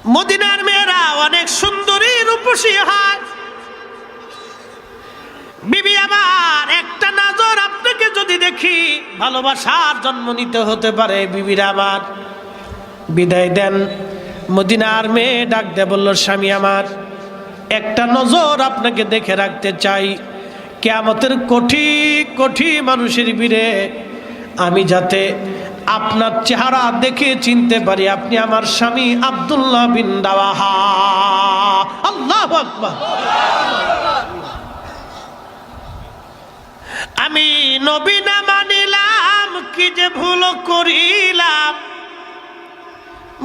মদিনার মেয়েরা অনেক সুন্দরী রূপসী হয়। বিবি আমার, একটা নজর আপনাকে যদি দেখি ভালোবাসার জন্ম নিতে হতে পারে। বিবিরা আমার বিদায় দেন। মদিনার মেয়ে ডাক দে বলল, স্বামী আমার, একটা নজর আপনাকে দেখে রাখতে চাই। কিয়ামতের কোটি কোটি মানুষের ভিড়ে আমি যাতে আপনার চেহারা দেখে চিনতে পারি আপনি আমার স্বামী আব্দুল্লাহ বিন রাওয়াহা। আল্লাহু আকবার। আমি নবী না মানিলাম, কি যে ভুল করিলাম,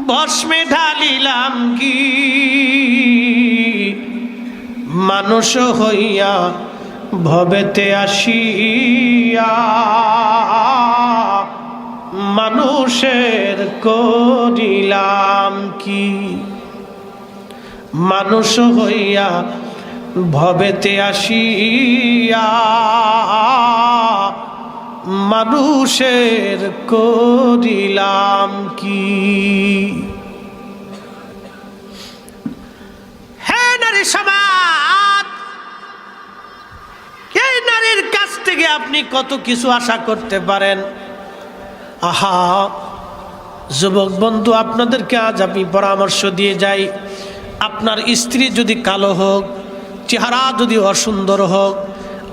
ভস্মে ঢালিলাম কি মানুষ হইয়া ভবেতে আসিয়া, মানুষের করিলাম কি। মানুষ হইয়া ভবেতে আসিয়া মানুষের করিলাম কি। হে নারী সমাজ, এই নারীর কাছ থেকে আপনি কত কিছু আশা করতে পারেন। আহা যুবক বন্ধু, আপনাদেরকে আজ আমি পরামর্শ দিয়ে যাই। আপনার স্ত্রী যদি কালো হোক, চেহারা যদি অসুন্দর হোক,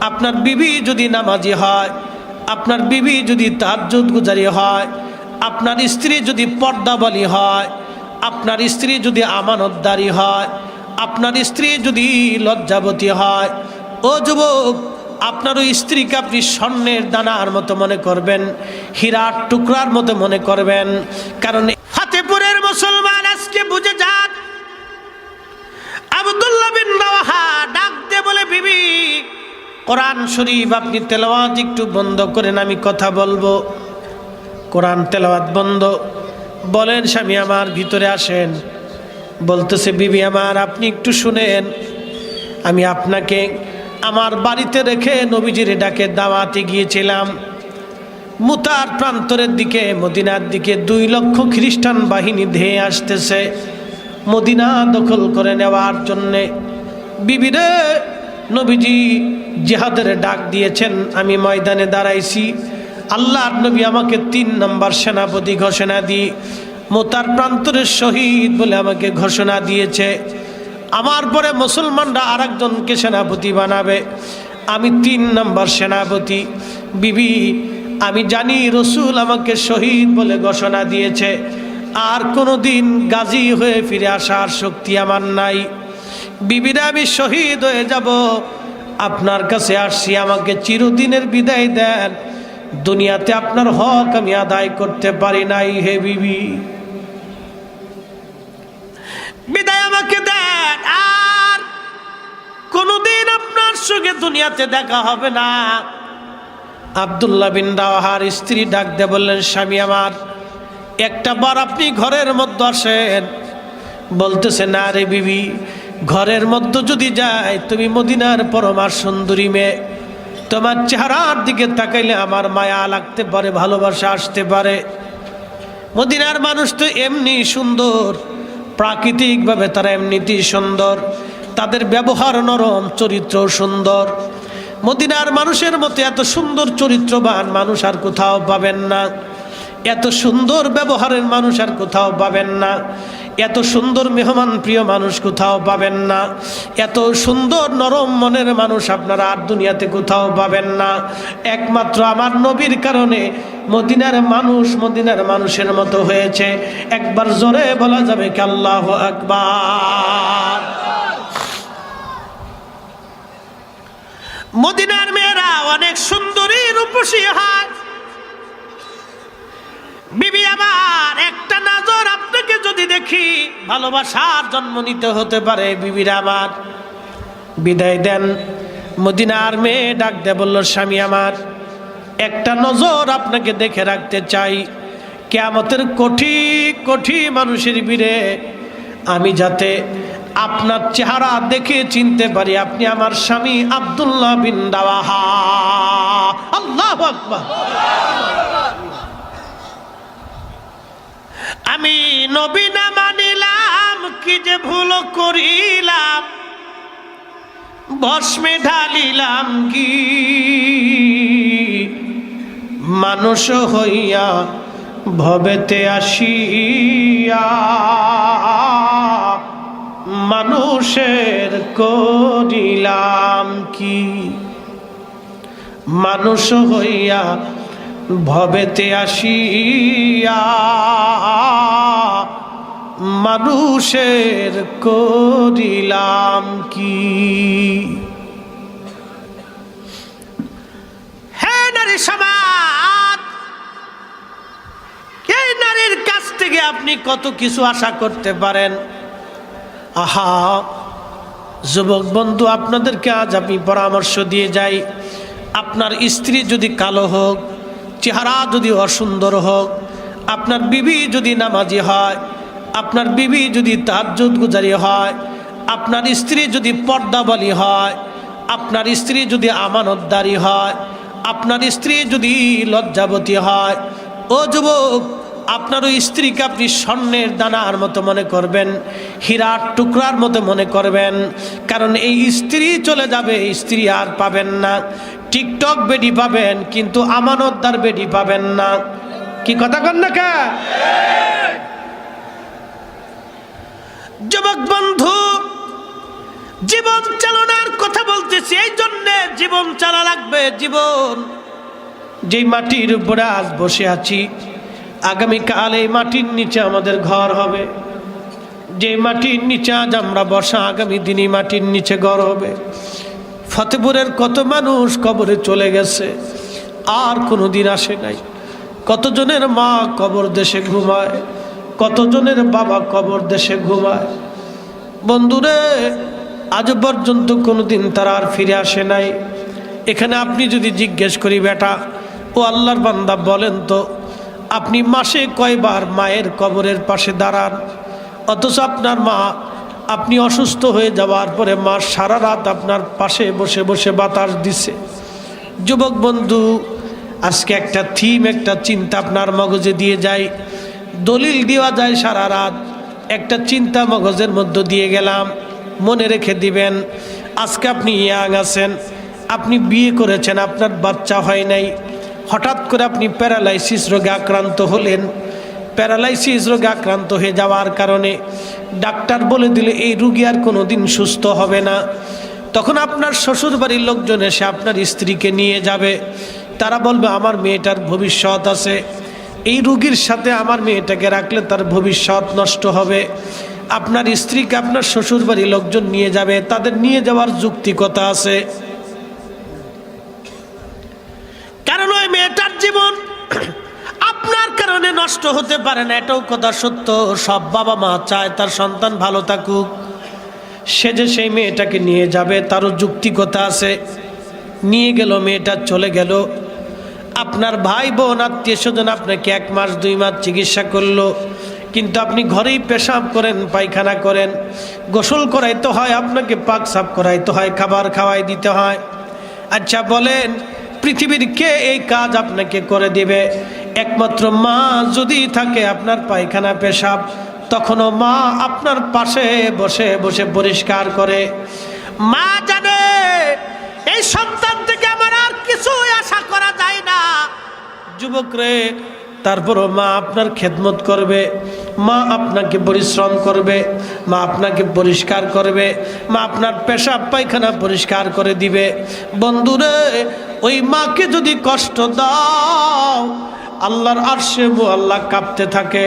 আপনার বিবি যদি নামাজি হয়, আপনার বিবি যদি তাহাজ্জুদ গুজারি হয়, আপনার স্ত্রী যদি পর্দাবালী হয়, আপনার স্ত্রী যদি আমানতদারি হয়, আপনার স্ত্রী যদি লজ্জাবতী হয়, ও যুবক, আপনার ওই স্ত্রীকে আপনি স্বর্ণের দানার মতো মনে করবেন, হীরার টুকরার মতো মনে করবেন। কারণ ফাতেপুরের মুসলমান আজকে বুঝে যান, আব্দুল্লাহ বিন রাওয়াহা ডাক দিয়ে বলে, বিবি কোরআন শরীফ আপনি তেলাওয়াত একটু বন্ধ করেন, আমি কথা বলবো। কোরআন তেলাওয়াত বন্ধ। বলেন, স্বামী আমার ভিতরে আসেন। বলতেছে, বিবি আমার আপনি একটু শুনেন, আমি আপনাকে আমার বাড়িতে রেখে নবীজির ডাকে দাওয়াতে গিয়েছিলাম। মুতার প্রান্তরের দিকে মদিনার দিকে 2 লক্ষ খ্রিস্টান বাহিনী ধেয়ে আসতেছে মদিনা দখল করে নেওয়ার জন্যে। বিবিরে, নবীজি জিহাদের ডাক দিয়েছেন, আমি ময়দানে দাঁড়াইছি। আল্লাহর নবী আমাকে 3 নম্বর সেনাপতি ঘোষণা দিয়ে মুতার প্রান্তরের শহীদ বলে আমাকে ঘোষণা দিয়েছে। আমার পরে মুসলমানরা আরেকজনকে সেনাপতি বানাবে, আমি 3 নম্বর সেনাপতি। বিবি, আমি জানি রসুল আমাকে শহীদ বলে ঘোষণা দিয়েছে, আর কোনোদিন গাজী হয়ে ফিরে আসার শক্তি আমার নাই। বিবিরা, আমি শহীদ হয়ে যাব, আপনার কাছে আসছি, আমাকে চিরদিনের বিদায় দেন। দুনিয়াতে আপনার হক আমি আদায় করতে পারি নাই। হে বিবি, বিদায় আমাকে দেন, আর কোনোদিন আপনার সঙ্গে দুনিয়াতে দেখা হবে না। আব্দুল্লাহ বিন রাওয়াহার স্ত্রী ডাক দিয়ে বললেন, স্বামী আমার, একটা বার আপনি ঘরের মধ্যে আসেন। বলতেছে, না রে বিবি, ঘরের মধ্যে যদি যাই, তুমি মদিনার পরমা সুন্দরী মেয়ে, তোমার চেহারার দিকে তাকাইলে আমার মায়া লাগতে পারে, ভালোবাসা আসতে পারে। মদিনার মানুষ তো এমনি সুন্দর, প্রাকৃতিকভাবে তারা এমনিতেই সুন্দর, তাদের ব্যবহার নরম, চরিত্র সুন্দর। মদিনার মানুষের মতো এত সুন্দর চরিত্রবান মানুষ আর কোথাও পাবেন না, এত সুন্দর ব্যবহারের মানুষ আর কোথাও পাবেন না, এত সুন্দর মেহমান প্রিয় মানুষ কোথাও পাবেন না, এত সুন্দর নরম মনের মানুষ আপনারা আর দুনিয়াতে কোথাও পাবেন না। একমাত্র আমার নবীর কারণে মদিনার মানুষ মদিনার মানুষের মতো হয়েছে। একবার জোরে বলা যাবে কি আল্লাহু আকবার। মদিনার মেয়েরা অনেক সুন্দরী রূপসী হয়। বিবি আমার, একটা নজর আপনাকে যদি দেখি ভালোবাসার জন্ম নিতে হতে পারে। বিবিরা আমার বিদায় দেন। মদিনার মেয়ে ডাক দে বলল, স্বামী আমার, একটা নজর আপনাকে দেখে রাখতে চাই। কিয়ামতের কোটি কোটি মানুষের ভিড়ে আমি যাতে আপনার চেহারা দেখে চিনতে পারি আপনি আমার স্বামী আব্দুল্লাহ বিন রাওয়াহা। আল্লাহু আকবার। আমি নবী না মানিলাম, কি যে ভুল করিলাম, ভস্মে ঢালিলাম কি, মানুষ হইয়া ভবেতে আসিয়া মানুষের করিলাম কি। মানুষ হইয়া ভবেতে আসিয়া মানুষের করিলাম কি। হে নারী সমাজ, এই নারীর কাছ থেকে আপনি কত কিছু আশা করতে পারেন। আহা যুবক বন্ধু, আপনাদেরকে আজ আমি পরামর্শ দিয়ে যাই, আপনার স্ত্রী যদি কালো হোক, চেহারা যদি অসুন্দর হোক, আপনার বিবি যদি নামাজি হয়, আপনার বিবি যদি তাহাজ্জুদ গুজারি হয়, আপনার স্ত্রী যদি পর্দাবালী হয়, আপনার স্ত্রী যদি আমানতদারি হয়, আপনার স্ত্রী যদি লজ্জাবতী হয়, ও যুবক, আপনার ওই স্ত্রীকে আপনি স্বর্ণের দানার মতো মনে করবেন, হীরার টুকরার মতো মনে করবেন। কারণ এই স্ত্রী চলে যাবে, স্ত্রী আর পাবেন না। টিকটক বেডি পাবেন, কিন্তু আমানতদার বেডি পাবেন না। কি কথা কন না কা? যুবক বন্ধু, জীবন চালনার কথা বলতেছি, এই জন্যে জীবন চালা লাগবে। জীবন যেই মাটির উপরে আজ বসে আছি, আগামীকাল এই মাটির নিচে আমাদের ঘর হবে। যে মাটির নিচে আজ আমরা বসা, আগামী দিনই মাটির নিচে ঘর হবে। ফতেপুরের কত মানুষ কবরে চলে গেছে, আর কোনো দিন আসে নাই। কতজনের মা কবর দেশে ঘুমায়, কতজনের বাবা কবর দেশে ঘুমায়। বন্ধুরে, আজ পর্যন্ত কোনো দিন তারা আর ফিরে আসে নাই। এখানে আপনি যদি জিজ্ঞেস করি, বেটা ও আল্লাহর বান্দা বলেন তো, আপনি মাসে কয়বার মায়ের কবরের পাশে দাঁড়ান? অথচ আপনার মা, আপনি অসুস্থ হয়ে যাওয়ার পরে মা সারা রাত আপনার পাশে বসে বসে বাতাস দিছে। যুবক বন্ধু, আজকে একটা থিম, একটা চিন্তা আপনার মগজে দিয়ে যায়, দলিল দেওয়া যায় সারা রাত। একটা চিন্তা মগজের মধ্যে দিয়ে গেলাম, মনে রেখে দিবেন। আজকে আপনি ইয়াং আছেন, আপনি বিয়ে করেছেন, আপনার বাচ্চা হয় নাই, হঠাৎ করে আপনি প্যারালাইসিস রোগে আক্রান্ত হলেন। প্যারালাইসিস রোগে আক্রান্ত হয়ে যাওয়ার কারণে ডাক্তার বলে দিলে এই রুগী আর কোনো দিন সুস্থ হবে না। তখন আপনার শ্বশুর বাড়ির লোকজন এসে আপনার স্ত্রীকে নিয়ে যাবে। তারা বলবে, আমার মেয়েটার ভবিষ্যৎ আছে, এই রুগীর সাথে আমার মেয়েটাকে রাখলে তার ভবিষ্যৎ নষ্ট হবে। আপনার স্ত্রীকে আপনার শ্বশুর বাড়ির লোকজন নিয়ে যাবে, তাদের নিয়ে যাওয়ার যৌক্তিকতা আছে, কারণ ওই মেয়েটার জীবন আপনার কারণে নষ্ট হতে পারে না। এটাও কথা সত্য। সব বাবা মা চায় তার সন্তান ভালো থাকুক। সে যে সেই মেয়েটাকে নিয়ে যাবে, তারও যৌক্তিকতা আছে। নিয়ে গেল, মেয়েটা চলে গেল। আপনার ভাই বোন আত্মীয় স্বজন আপনাকে 1 মাস 2 মাস চিকিৎসা করলো, কিন্তু আপনি ঘরেই পেশাব করেন, পায়খানা করেন, গোসল করাইতে হয়, আপনাকে পাক সাফ করাইতে হয়, খাবার খাওয়াই দিতে হয়। আচ্ছা বলেন, পৃথিবীর কে এই কাজ আপনাকে করে দিবে? একমাত্র মা যদি থাকে আপনার পায়খানা পেশাব, তখনও মা আপনার পাশে বসে বসে পরিষ্কার করে। মা জানে এই সন্তান থেকে আমার আর কিছুই আশা করা যায় না। যুবক রে, তারপরও মা আপনার খেদমত করবে, মা আপনাকে পরিশ্রম করবে, মা আপনাকে পরিষ্কার করবে, মা আপনার পেশাব পায়খানা পরিষ্কার করে দিবে। বন্ধুরে, ওই মাকে যদি কষ্ট দাও, আল্লাহর আরশে মুআল্লা কাঁপতে থাকে।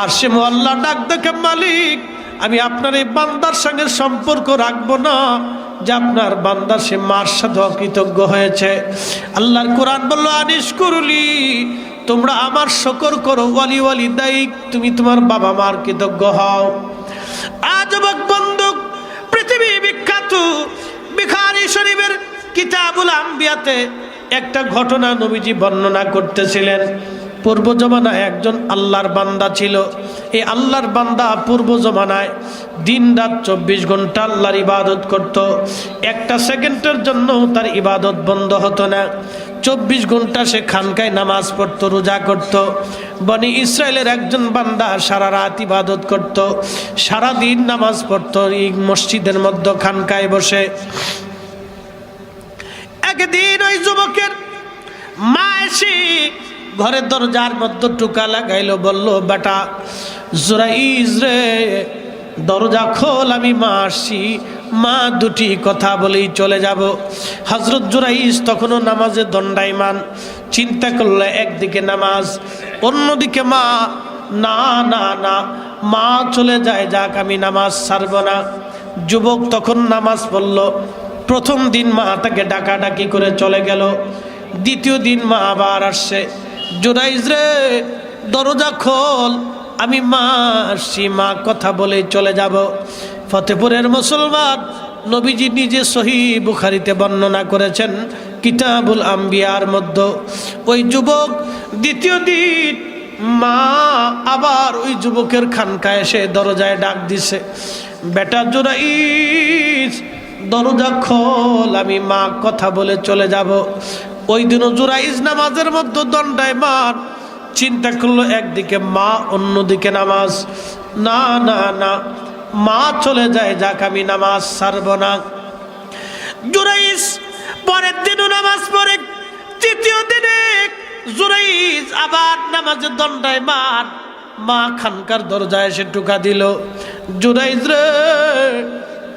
আরশে মুআল্লা ডাক দেখে, মালিক, আমি আপনার এই বান্দার সঙ্গে সম্পর্ক রাখবো না যে আপনার বান্দা সে মার সাথে অকৃতজ্ঞ হয়েছে। আল্লাহর কোরআন বলল, আনিস করুলি, তোমরা আমার শুকর করো, ওয়ালি ওয়ালি দায়িক, তুমি তোমার বাবা মার কৃতজ্ঞ হও। আজবক বন্ধু, পৃথিবী বিখ্যাত বুখারী শরীফের কিতাবুল আম্বিয়াতে একটা ঘটনা নবীজি বর্ণনা করতেছিলেন। পূর্ব জমানায় একজন আল্লাহর বান্দা ছিল। এই আল্লাহর বান্দা পূর্ব জমানায় দিন রাত 24 ঘন্টা আল্লাহর ইবাদত করত। একটা সেকেন্ডের জন্য তার ইবাদত বন্ধ হতো না। 24 ঘন্টা সে খানকায় নামাজ পড়তো, রোজা করত। বনি ইসরায়েলের একজন বান্দা সারা রাত ইবাদত করত, সারা দিন নামাজ পড়তো এই মসজিদের মধ্যে খানকায় বসে। একদিন ওই যুবকের মা এসে ঘরের দরজার মধ্যে টুকা লাগাইলো, বলল, বেটা জুরাইজ রে, দরজা খোল, আমি মা আসছি, মা দুটি কথা বলেই চলে যাব। হযরত জুরাইজ তখনও নামাজে দণ্ডায়মান। চিন্তা করলে একদিকে নামাজ, অন্যদিকে মা। না না না, মা চলে যায়, যাক আমি নামাজ ছাড়ব না। যুবক তখন নামাজ পড়ল। প্রথম দিন মা তাকে ডাকাডাকি করে চলে গেল, দ্বিতীয় দিন মা আবার আসছে, জুরাইজ রে দরজা খোল, আমি মা আসছি, মা কথা বলে চলে যাব। ফতেপুরের মুসলমান, নবীজি নিজে সহিহ বুখারীতে বর্ণনা করেছেন কিতাবুল আম্বিয়ার মধ্যে। ওই যুবক দ্বিতীয় দিন মা আবার ওই যুবকের খানকায় এসে দরজায় ডাক দিছে, বেটা জুরাইজ দরজা খোল, আমি মা কথা বলে চলে যাব। ওই দিনও জুরাইজ নামাজের মধ্যে দণ্ডায়মান। চিন্তা করলো একদিকে মা, অন্যদিকে নামাজ। না না না, মা চলে যায়, যাক আমি নামাজ ছাড়ব না। জুরাইজ পরের দিনও নামাজ পড়ে। তৃতীয় দিনে জুরাইজ আবার নামাজে দণ্ডায়মান। মা খানকার দরজায় এসে টুকা দিল, জুরাইজ রে,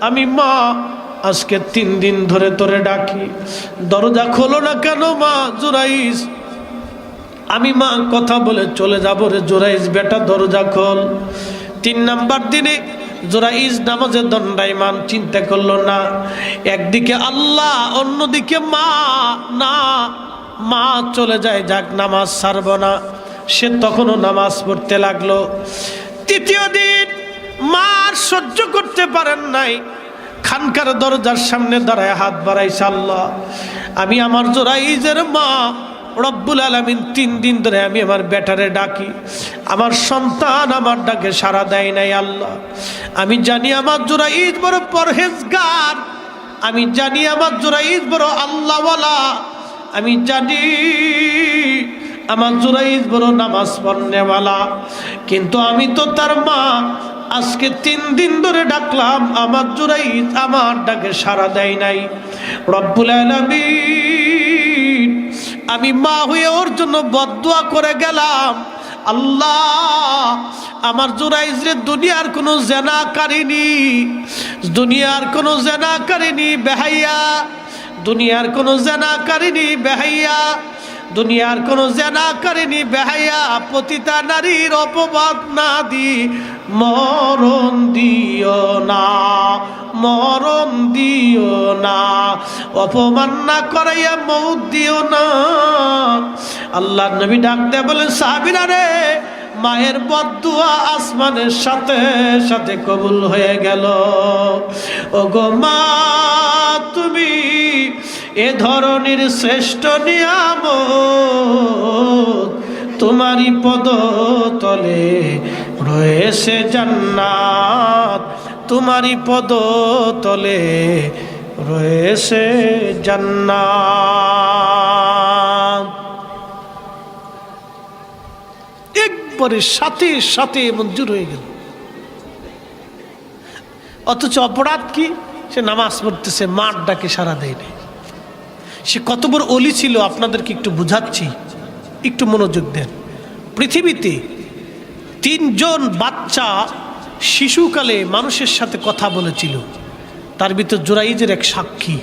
আমি মা আজকে 3 দিন ধরে তোরে ডাকি, দরজা খোলো না কেন মা? জুরাইজ, আমি মা কথা বলে চলে যাব রে জুরাইজ, বেটা দরজা খোল। 3 নাম্বার দিনে জুরাইজ নামাজে দণ্ডায়মান। চিন্তা করলো না, একদিকে আল্লাহ, অন্যদিকে মা। না, মা চলে যায়, যাক নামাজ ছাড়ব না। সে তখনও নামাজ পড়তে লাগলো। তৃতীয় দিন মা আর সহ্য করতে পারেন নাই, খানকার দরজার সামনে দাঁড়ায় হাত বাড়াইছে, আল্লাহ, আমি আমার জুরাইজের মা, রব্বুল আলামিন 3 দিন ধরে আমি আমার বেটারে ডাকি, আমার সন্তান আমার ডাকে সাড়া দেয় নাই। আল্লাহ, আমি জানি আমার জুরাইজ বড় পরহেজগার, আমি জানি আমার জুরাইজ বড় আল্লাহওয়ালা, আমি জানি আমার জুরাইজ বড় নামাজ পড়নেওয়ালা, কিন্তু আমি তো তার মা। আজকে 3 দিন ধরে ডাকলাম, আমার জুরাইজ আমার ডাকে সাড়া দেয় নাই। রব্বুল আলামিন, আমি মা হয়ে ওর জন্য বদদুয়া করে গেলাম, আল্লাহ, আমার জুরাইজ রে দুনিয়ার কোনো জেনাকারিনী, দুনিয়ার কোনো জেনাকারিনী বেহাইয়া, দুনিয়ার কোনো জেনাকারিনী বেহাইয়া, দুনিয়ার কোনো জেনাকারিনী বেহাইয়া, পতিতা নারীর অপবাদ না দি মরণ দিও না, মরণ দিও না, অপমান না করাইয়া মৌত দিও না। আল্লাহর নবী ডাক দেয়া বলেন, সাহাবীরা রে, মায়ের বদদুয়া আসমানের সাথে সাথে কবুল হয়ে গেল। ওগো মা, তুমি এ ধরনের শ্রেষ্ঠ নিয়ামত, তোমারই পদতলে রয়েছে জান্নাত, তোমারই পদতলে রয়েছে জান্নাত। একবারে সাথে সাথে মঞ্জুর হয়ে গেল। অথচ অপরাধ কি? সে নামাজ পড়তেছে, মার ডাকে সাড়া দেয়নি। সে কত বড় অলি ছিল আপনাদেরকে একটু বুঝাচ্ছি, একটু মনোযোগ দেন। পৃথিবীতে 3 জন বাচ্চা শিশুকালে মানুষের সাথে কথা বলেছিল, তার ভিতর জুরাইজের এক সাক্ষী।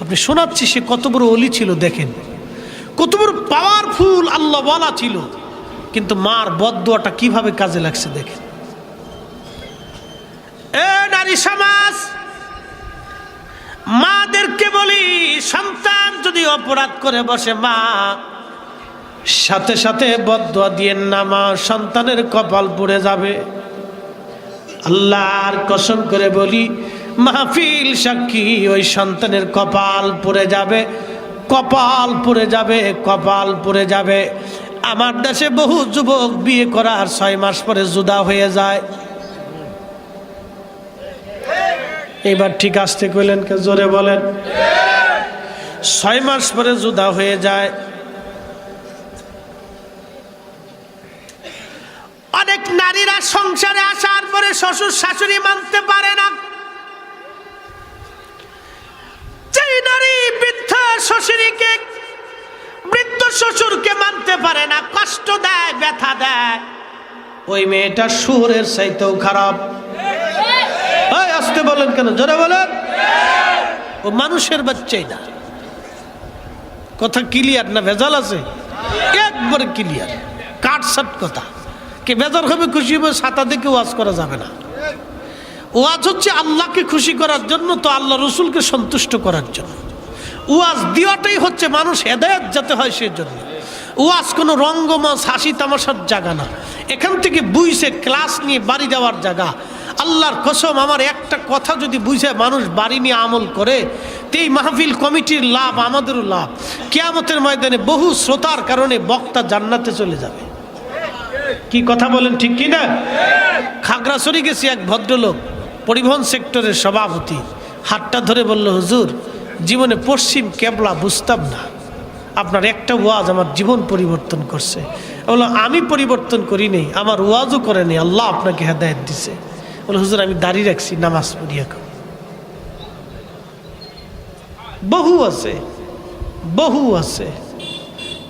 আপনি শোনাচ্ছি সে কত বড় অলি ছিল। দেখেন কত বড় পাওয়ারফুল আল্লাহওয়ালা ছিল, কিন্তু মার বদদুয়াটা কিভাবে কাজে লাগছে দেখেন। এ নারী সমাজ, মাদেরকে বলি, সন্তান যদি অপরাধ করে বসে, মা সাথে সাথে বদদুয়া দিয়েন না, মা সন্তানের কপাল পুড়ে যাবে। আল্লাহর কসম করে বলি, মাহফিল সাক্ষী, ওই সন্তানের কপাল পুড়ে যাবে, কপাল পুড়ে যাবে, কপাল পুড়ে যাবে। আমার দেশে বহু যুবক বিয়ে করার 6 মাস পরে জুদা হয়ে যায়। এবার ঠিক আসতে কইলেন কে? জোরে বলেন। 6 মাস পরে জুদা হয়ে যায়। অনেক নারীরা সংসারে আসার পরে শ্বশুর শাশুড়ি মানতে পারে না। যেই নারী বৃদ্ধ শ্বশুরকে মানতে পারে না, কষ্ট দেয়, ব্যথা দেয়, ওই মেয়েটা শুয়োরের চাইতেও খারাপ। আসতে বলেন কেন, জোরে বলেন। ও মানুষের বাচ্চাই না। কথা ক্লিয়ার না ভেজাল আছে? একবারে ক্লিয়ার, কাটসাট কথা। কে বেজার হবে, খুশি হবে, ছাতা দেখে ওয়াজ করা যাবে না। ওয়াজ হচ্ছে আল্লাহকে খুশি করার জন্য, তো আল্লাহ রসুলকে সন্তুষ্ট করার জন্য। ওয়াজ দেওয়াটাই হচ্ছে মানুষ হেদায়েত যাতে হয় সেজন্য। ওয়াজ কোনো রঙ্গমঞ্চ, হাসি তামাশার জায়গা না। এখান থেকে বুঝে ক্লাস নিয়ে বাড়ি যাওয়ার জায়গা। আল্লাহর কসম, আমার একটা কথা যদি বুঝে মানুষ বাড়ি নিয়ে আমল করে, তো এই মাহফিল কমিটির লাভ, আমাদেরও লাভ। কিয়ামতের ময়দানে বহু শ্রোতার কারণে বক্তা জান্নাতে চলে যাবে। কি কথা বলেন, ঠিক কি না? খাগড়াছড়ি গেছি, এক ভদ্রলোক পরিবহন সেক্টরের সভাপতি, হাতটা ধরে বলল, হুজুর জীবনে পশ্চিম কেবলা বুঝতাম না, আপনার একটা ওয়াজ আমার জীবন পরিবর্তন করছে। বললো, আমি পরিবর্তন করি নেই, আমার ওয়াজও করে নেই, আল্লাহ আপনাকে হেদায়েত দিছে। বলে, হুজুর আমি দাঁড়িয়ে রাখছি, নামাজ পড়ি এখন। বহু আছে, বহু আছে।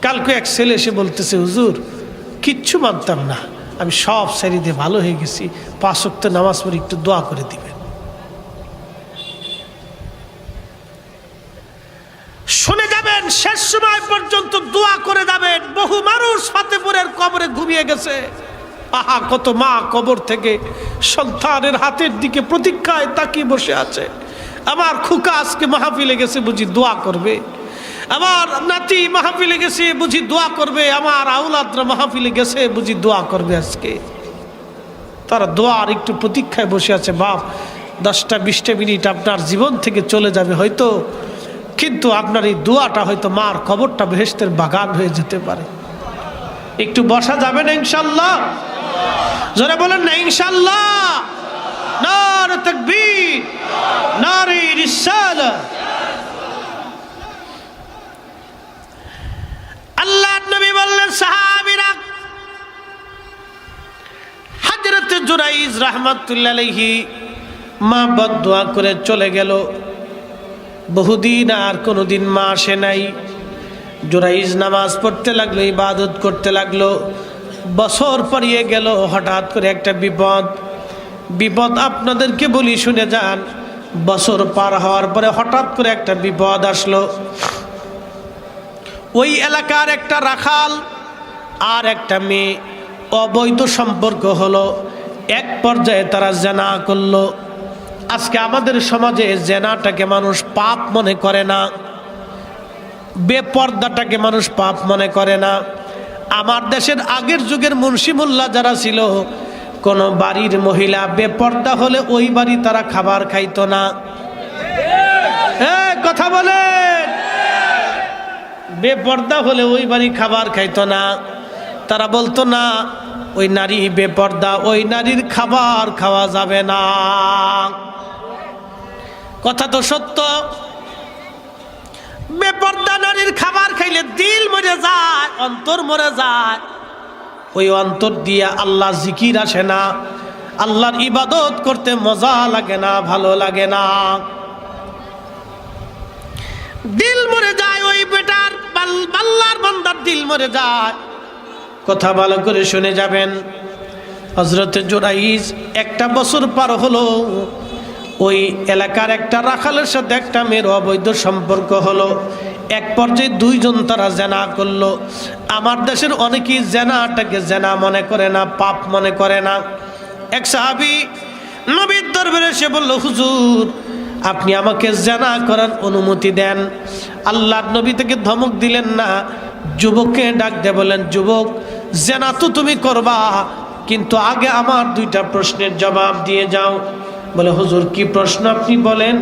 কালকে এক ছেলে এসে বলতেছে, হুজুর কিচ্ছু মানতাম না, আমি সব সারি দিয়ে ভালো হয়ে গেছি, 5 ওয়াক্ত নামাজ পড়ি, একটু দোয়া করে দিবেন। শুনে যাবেন, শেষ সময় পর্যন্ত দোয়া করে যাবেন। বহু মানুষ ফাতেপুরের কবরে ঘুমিয়ে গেছে। আহা, কত মা কবর থেকে সন্তানের হাতের দিকে প্রতীক্ষায় তাকিয়ে বসে আছে। আমার খুকা আজকে মাহফিলে গেছে, বুঝি দোয়া করবে। আমার নাতি মাহফিলে গেছে, বুঝি দোয়া করবে। আমার আউলাদরা মাহফিলে গেছে, বুঝি দোয়া করবে। আজকে তারা দোয়ার একটু প্রতীক্ষায় বসে আছে। বাপ, 10-20 মিনিট আপনার জীবন থেকে চলে যাবে হয়তো, কিন্তু আপনার এই দোয়াটা হয়তো মার কবরটা বেহেশতের বাগান হয়ে যেতে পারে। একটু বসা যাবে না ইনশাআল্লাহ? জোরে বলেন না ইনশাআল্লাহ। নারে তাকবীর, নারে রিসালাত। আল্লাহর নবী বললেন, সাহাবীরা, হযরত জুরাইজ রাহমাতুল্লাহ আলাইহি মা বদদুয়া করে চলে গেল। বহুদিন আর কোনোদিন মা আসে নাই। জুরাইজ নামাজ পড়তে লাগলো, ইবাদত করতে লাগলো। বছর পেরিয়ে গেল, হঠাৎ করে একটা বিপদ আপনাদেরকে বলি, শুনে যান। বছর পার হওয়ার পরে হঠাৎ করে একটা বিপদ আসলো। ওই এলাকার একটা রাখাল আর একটা মেয়ে অবৈধ সম্পর্ক হলো। এক পর্যায়ে তারা জেনা করলো। আজকে আমাদের সমাজে জেনাটাকে মানুষ পাপ মনে করে না, বেপর্দাটাকে মানুষ পাপ মনে করে না। আমার দেশের আগের যুগের মুন্সি মোল্লা যারা ছিল, কোনো বাড়ির মহিলা বেপর্দা হলে ওই বাড়ি তারা খাবার খাইতো না। কথা বলেন, বেপর্দা হলে ওই বাড়ি খাবার খাইতো না। তারা বলতো না, ওই নারী বেপর্দা, ওই নারীর খাবার খাওয়া যাবে না। কথা তো সত্য। বেপর্দা নারীর খাবার খাইলে দিল মরে যায়, অন্তর মরে যায়। ওই অন্তর দিয়ে আল্লাহ জিকির আসে না, আল্লাহর ইবাদত করতে মজা লাগে না, ভালো লাগে না। দিল মরে যায়, ওই বেটার আল্লাহর বান্দার দিল মরে যায়। কথা ভালো করে শুনে যাবেন। হযরত জুরাইজ 1 বছর পার হলো, ওই এলাকার একটা রাখালের সাথে একটা মেয়ের অবৈধ সম্পর্ক হলো। এক পর্যায়ে 2 জন তারা জেনা করলো। আমার দেশের অনেকেই জেনাটাকে জেনা মনে করে না, পাপ মনে করে না। এক সাহাবী নবীর দরবারে এসে বলল, হুজুর আপনি আমাকে জেনা করার অনুমতি দেন। আল্লাহর নবী থেকে ধমক দিলেন না, যুবককে ডাক দিয়ে বলেন, যুবক জেনা তো তুমি করবা, কিন্তু আগে আমার 2টা প্রশ্নের জবাব দিয়ে যাও। বলে, হুজুর কি প্রশ্ন আপনি বলেন।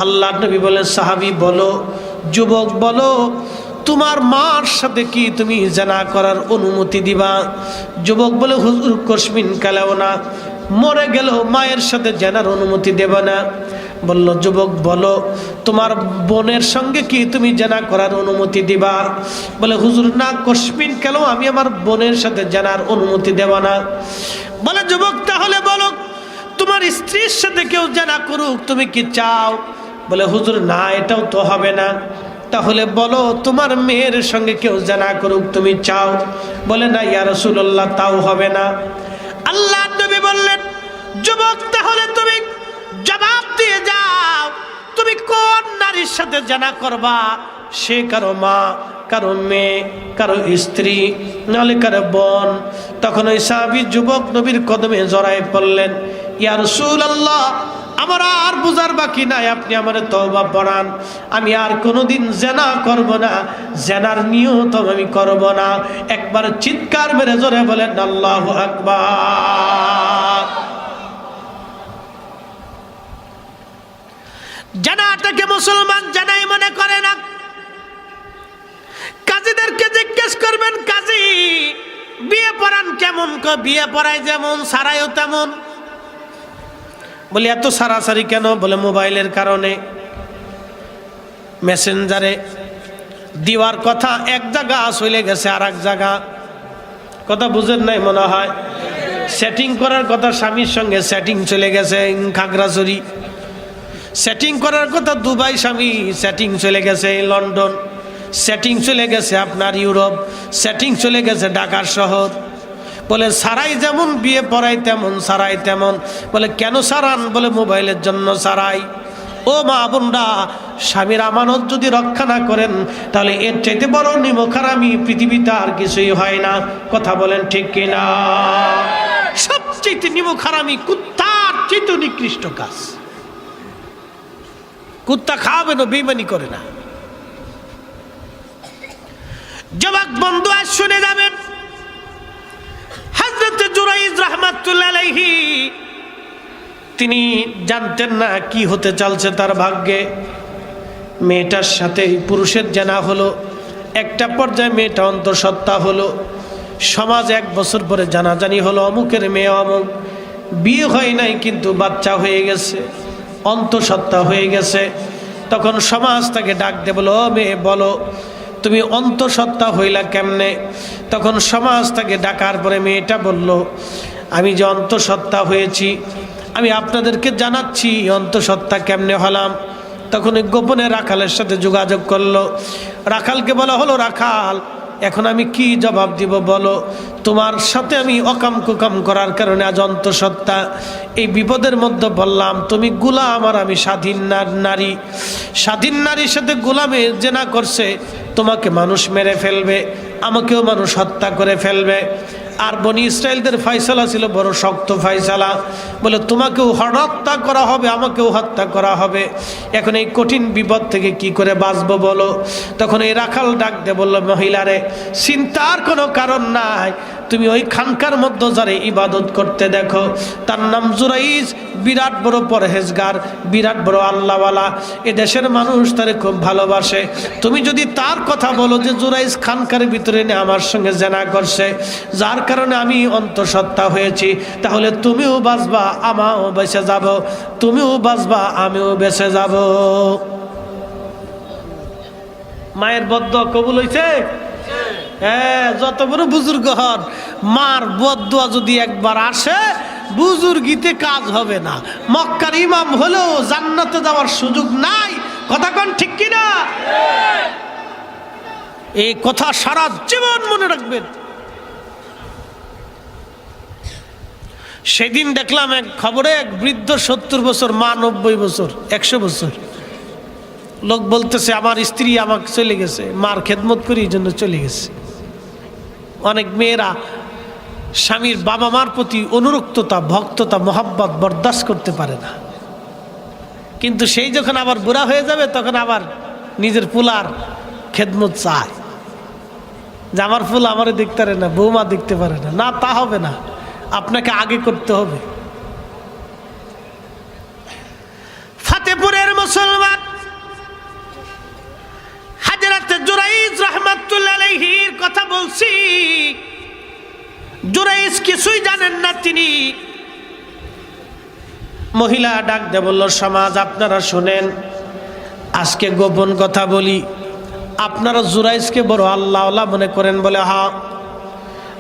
আল্লাহর নবী বলেন, সাহাবী বলো। যুবক বলো, তোমার মার সাথে কি তুমি জেনা করার অনুমতি দিবা? যুবক বলে, হুজুর কসমিন কালেও না, মরে গেল মায়ের সাথে জেনার অনুমতি দেব না। বলল, যুবক বলো, তোমার বোনের সঙ্গে কি তুমি জেনা করার অনুমতি দিবা? বলে, হুজুর না, কসমিন কেন, আমি আমার বোনের সাথে জেনার অনুমতি দেব না। বলে, যুবক তাহলে বলো, তোমার স্ত্রীর সাথে কেউ জেনা করুক, তুমি কি চাও? বলে, হুজুর না, এটাও তো হবে না। তাহলে বলো, তোমার মেয়ের সঙ্গে কেউ জেনা করুক, তুমি চাও? বলে, না ইয়া রাসূলুল্লাহ, তাও হবে না। আল্লাহ নবী বললেন, যুবক তাহলে তুমি জবাব দিয়ে যাও, তুমি কোন নারীর সাথে জেনা করবা? সে কারো মা, কারো মেয়ে, কারো স্ত্রী, নাহলে কারো বোন। তখন ওই সাহাবী যুবক নবীর কদমে জড়ায় পড়লেন, ইয়া রাসূলুল্লাহ, আমার আর বুঝার বাকি নাই, আপনি আমার তওবা পড়ান, আমি আর কোনোদিন জেনা করব না, জেনার নিয়ত আমি করব না। একবার চিৎকার মেরে জোরে বলেন আল্লাহু আকবার। জানাটাকে মুসলমান জানাই মনে করে না। কাজীদেরকে জিজ্ঞেস করবেন, কাজী বিয়ে পড়ান কেমন? বিয়ে পড়ায় যেমন সারাইও তেমন। বলি, এত সারাসারি কেন? বলে, মোবাইলের কারণে। মেসেঞ্জারে দেওয়ার কথা এক জায়গা চলে গেছে আর এক জায়গা। কথা বুঝেন নাই মনে হয়। সেটিং করার কথা স্বামীর সঙ্গে, সেটিং চলে গেছে খাগড়াছড়ি। সেটিং করার কথা দুবাই, স্বামী সেটিং চলে গেছে লন্ডন। সেটিং চলে গেছে আপনার ইউরোপ। সেটিং চলে গেছে ঢাকার শহর। বলে, সারাই যেমন বিয়ে পড়াই তেমন, সারাই তেমন। বলে, কেন সারান? বলে, মোবাইলের জন্য সারাই। ও মা বোনরা, স্বামীর আমানত যদি রক্ষা না করেন, তাহলে এর চাইতে বড় নিমখারামি পৃথিবীতে আর কিছুই হয় না। কথা বলেন ঠিক কিনা? সবচেয়ে নিমখারামি কুত্তার চেয়ে নিকৃষ্ট কাজ। কুত্তা খাওয়াবে না, বেঈমানি করে না। যুবক বন্ধু, আজ শুনে যাবেন, হযরত জুরাইজ রাহমাতুল্লাহ আলাইহি তিনি জানতেন না কি হতে চলছে তার ভাগ্যে। মেয়েটার সাথে পুরুষের জানা হলো। একটা পর্যায়ে মেয়েটা অন্তঃসত্ত্বা হলো। সমাজ 1 বছর পরে জানাজানি হলো, অমুকের মেয়ে অমুক, বিয়ে হয় নাই কিন্তু বাচ্চা হয়ে গেছে, অন্তঃসত্ত্বা হয়ে গেছে। তখন সমাজ তাকে ডাক দিয়ে বলো, ও মেয়ে বলো, তুমি অন্তঃসত্ত্বা হইলা কেমনে? তখন সমাজ তাকে ডাকার পরে মেয়েটা বলল, আমি যে অন্তঃসত্ত্বা হয়েছি, আমি আপনাদেরকে জানাচ্ছি অন্তঃসত্ত্বা কেমনে হলাম। তখন গোপনে রাখালের সাথে যোগাযোগ করলো। রাখালকে বলা হলো, রাখাল, এখন আমি কি জবাব দিব বলো? তোমার সাথে আমি অকাম কুকাম করার কারণে আজ অন্তঃসত্ত্বা। এই বিপদের মধ্যে বললাম, তুমি গোলাম আর আমি স্বাধীন নারী। স্বাধীন নারীর সাথে গোলামে জেনা করছে, তোমাকে মানুষ মেরে ফেলবে, আমাকেও মানুষ হত্যা করে ফেলবে। আর বনি ইসরায়েলদের ফয়সালা ছিল বড় শক্ত ফয়সালা, বলে তোমাকেও হত্যা করা হবে, আমাকেও হত্যা করা হবে। এখন এই কঠিন বিপদ থেকে কি করে বাঁচবো বলো? তখন এই রাখাল ডাক দিয়ে বলল, মহিলারে, চিন্তার কোনো কারণ নাই, তুমি ওই খানকার মধ্যে যারে ইবাদত করতে দেখো, তার নাম জুরাইজ, বিরাট বড় পরহেজগার, বিরাট বড় আল্লাহওয়ালা, এ দেশের মানুষ তারে খুব ভালোবাসে। তুমি যদি তার কথা বলো যে জুরাইজ খানকার ভিতরে নিয়ে আমার সঙ্গে জেনা করছে, যার কারণে আমি অন্তঃসত্ত্বা হয়েছি, তাহলে তুমিও বাঁচবা, আমাও বেঁচে যাব, তুমিও বাঁচবা, আমিও বেঁচে যাব। মায়ের বদদুয়া কবুল হইছে? হ্যাঁ, যত বড় বুজুর্গ হন, মার বদদুয়া যদি একবার আসে, বুজুর্গিতে কাজ হবে না। মক্কার ইমাম হলেও জান্নাতে যাওয়ার সুযোগ নাই। কথা কোন ঠিক কিনা? এই কথা সারা জীবন মনে রাখবেন। সেদিন দেখলাম এক খবরে, এক বৃদ্ধ 70 বছর, মা 90 বছর, 100 বছর। লোক বলতেছে, আমার স্ত্রী আমাকে চলে গেছে, মার খেদমত করি এই জন্য চলে গেছে। অনেক মেয়েরা স্বামীর বাবা মার প্রতি অনুরক্ততা, ভক্ততা, মোহাব্বত বরদাস্ত করতে পারে না। কিন্তু সেই যখন আবার বুড়া হয়ে যাবে, তখন আবার নিজের পুলার খেদমত চায়, যে আমার ফুল আমারে দেখতে পারে না, বৌমা দেখতে পারে না। না, তা হবে না, আপনাকে আগে করতে হবে। ফাতেপুরের মুসলমান হযরত জুরাইজ রাহমাতুল্লাহ আলাইহির কথা বলছি। জুরাইজ কিছুই জানেন না, তিনি মহিলা ডাক দিয়ে বলল, সমাজ আপনারা শোনেন, আজকে গোপন কথা বলি, আপনারা জুরাইজকে বড় আল্লাহওয়ালা মনে করেন বলে হ্যাঁ,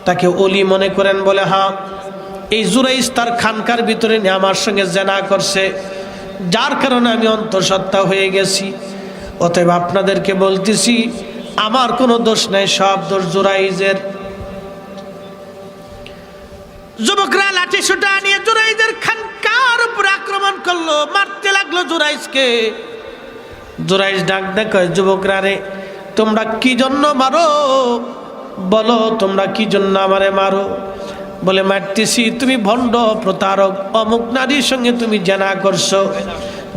তাকে অলি মনে করেন বলে হ্যাঁ। এই জুরাইজ তার খানকার ভিতরে নিয়ে আমার সঙ্গে জেনা করছে, যার কারণে আমি অন্তঃসত্ত্বা হয়ে গেছি। অতএব আপনাদেরকে বলতেছি, আমার কোনো দোষ নাই, সব দোষ জুরাইজের। যুবকরা লাঠি সুটা নিয়ে জুরাইজের খানকার উপর আক্রমণ করলো, মারতে লাগলো জুরাইজকে। জুরাইজ ডাক দেয়, যুবকরা রে, তোমরা কি জন্য মারো? বলো তোমরা কি জন্য আমারে মারো? বলে, মারতেছি তুমি ভণ্ড প্রতারক, অমুক নারীর সঙ্গে তুমি জেনা করছো।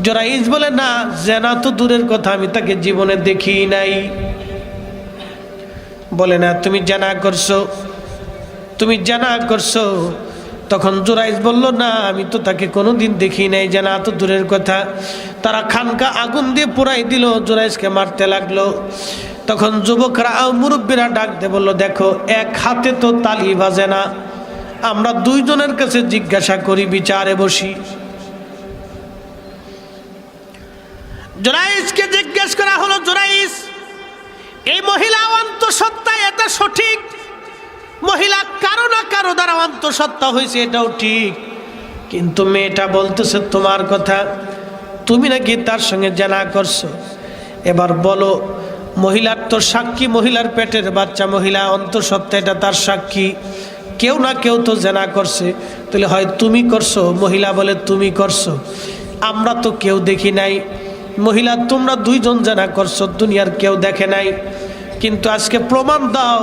জুরাইজ বলে, না, জেনা তো দূরের কথা, আমি তাকে জীবনে দেখি নাই। বলে, না, তুমি জেনা করছো, তুমি জেনা করছো। তখন জুরাইজ বলল, না, আমি তো তাকে কোনোদিন দেখি নাই, জেনা তো দূরের কথা। তারা খানকা আগুন দিয়ে পোড়াই দিল, জুরাইজকে মারতে লাগলো। তখন যুবকরা মুরব্বীরা ডাক দিয়ে বলল, দেখো, এক হাতে তো তালি বাজে না, আমরা দুইজনের কাছে জিজ্ঞাসা করি, বিচারে বসি। জুরাইজকে জিজ্ঞেস করা হলো, জুরাইজ, এই মহিলা অন্তঃসত্ত্বা, এটা সঠিক? মহিলা কারো না কারো দ্বারা অন্তঃসত্ত্বা হয়েছে, এটাও ঠিক, কিন্তু মেয়েটা বলতেছে তোমার কথা, তুমি নাকি তার সঙ্গে জেনা করছো। এবার বলো, মহিলার তো সাক্ষী, মহিলার পেটের বাচ্চা, মহিলা অন্তঃসত্ত্বা, এটা তার সাক্ষী। কেউ না কেউ তো জেনা করছে, তাহলে হয় তুমি করছো। মহিলা বলে, তুমি করছো, আমরা তো কেউ দেখি নাই। মহিলা, তোমরা দুইজন জেনা করছো, দুনিয়ার কেউ দেখে নাই, কিন্তু আজকে প্রমাণ দাও,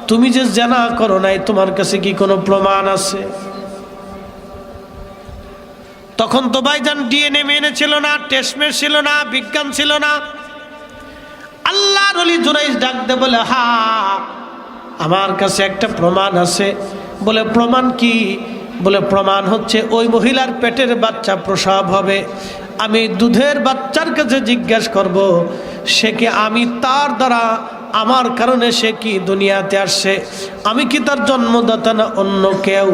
তুমি যে জেনা করো নাই, তোমার কাছে কি কোনো প্রমাণ আছে? তখন তো ভাইজান ডিএনএ মেনে ছিল না, টেস্টমেট ছিল না, বিজ্ঞান ছিল না। আল্লাহর ওলি জুরাইজ ডাক দে বলে, হ্যাঁ, আমার কাছে একটা প্রমাণ আছে। বলে, প্রমাণ কি? বলে, প্রমাণ হচ্ছে ওই মহিলার পেটের বাচ্চা প্রসব হবে, আমি দুধের বাচ্চার কাছে জিজ্ঞাসা করব, সে কি আমি তার দ্বারা, আমার কারণে সে কি দুনিয়াতে আসছে, আমি কি তার জন্মদাতা না অন্য কেউ?